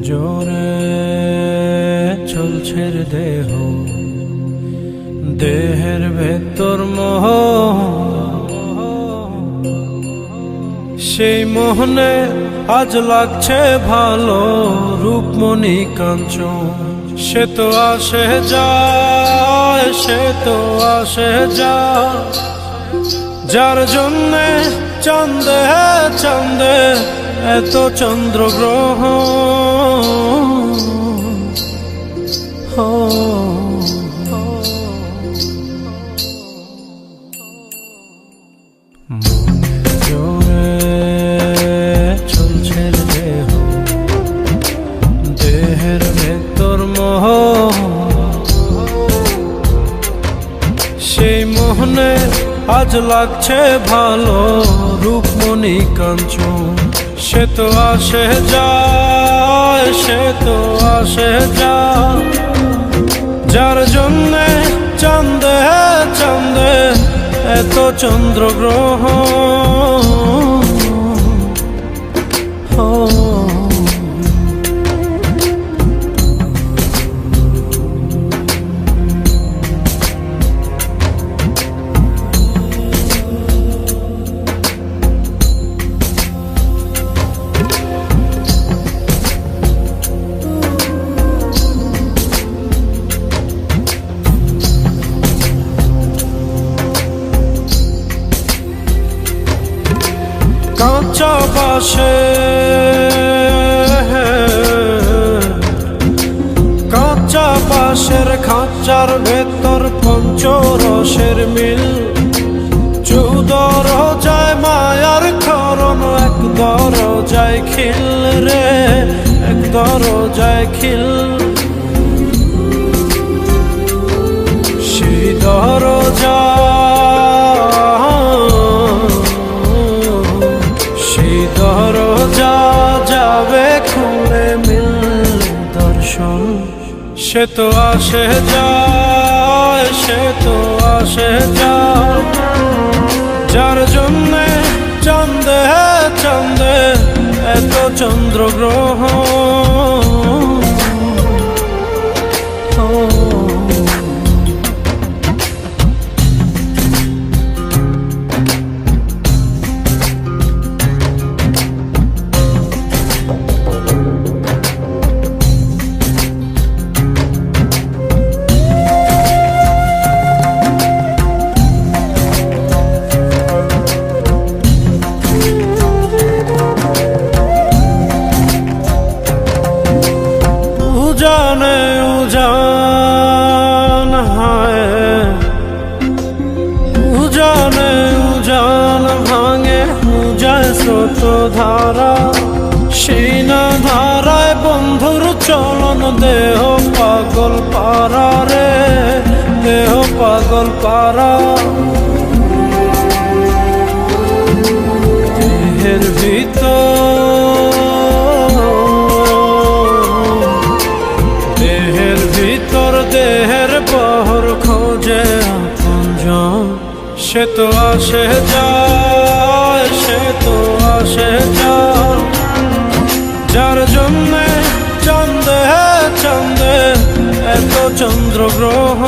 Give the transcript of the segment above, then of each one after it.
জোরে চলছে রে দেহ, দেহের ভেতর মোহ, সেই মোহনে আজ লাগছে ভালো রূপমণি কাঞ্চন। সে তো আসে যায়, সে তো আসে যায়, যার জন্যে চাঁদে চাঁদে এত চন্দ্রগ্রহ। জোরে চলছে দেহ, দেহের ভেতর মোহ, সেই মোহনে আজ লাগছে ভালো রূপমণি কাঞ্চন। সে তো আসে যায়, সে তো আসে যায়, যার জন্যে চাঁদে চাঁদে এত চন্দ্রগ্রহ। কাঁচা বাসে কাঁচা বাসের খাঁচার ভেতর পঞ্চরসের মিল, চৌদরজায় মায়ার খরণ, এক দরজায় খিল রে, এক দরজায় খিল। সেই দরজা দরজা যাবে খুলে মিললে দর্শন। সে তো আসে যায়, সে তো আসে যায়, যার জন্যে চাঁদে চাঁদে এত চন্দ্রগ্রহ। উজানে উজান হায়, উজানে উজান ভাঙে উজায় স্রোত ধারা, সেই না ধারায় বন্ধুর চলন। দেহ পাগল পারা রে, দেহ পাগল পারা। দেহের ভিতর দেহের বহর খোঁজে আপনজন। সে তো আসে যায়, সে তো আসে যায়, যার জন্যে চাঁদে চাঁদে এত চন্দ্রগ্রহ।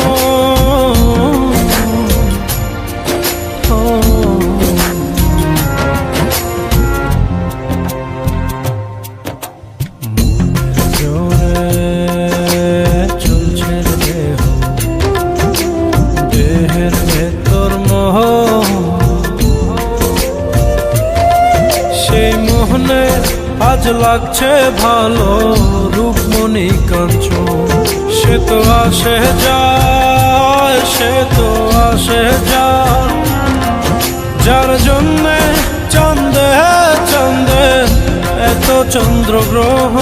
সেই মোহনে আজ লাগছে ভালো রূপমণি কাঞ্চন। সে তো আসে যায়, সে তো আসে যায়, যার জন্যে চাঁদে চাঁদে এত চন্দ্রগ্রহ।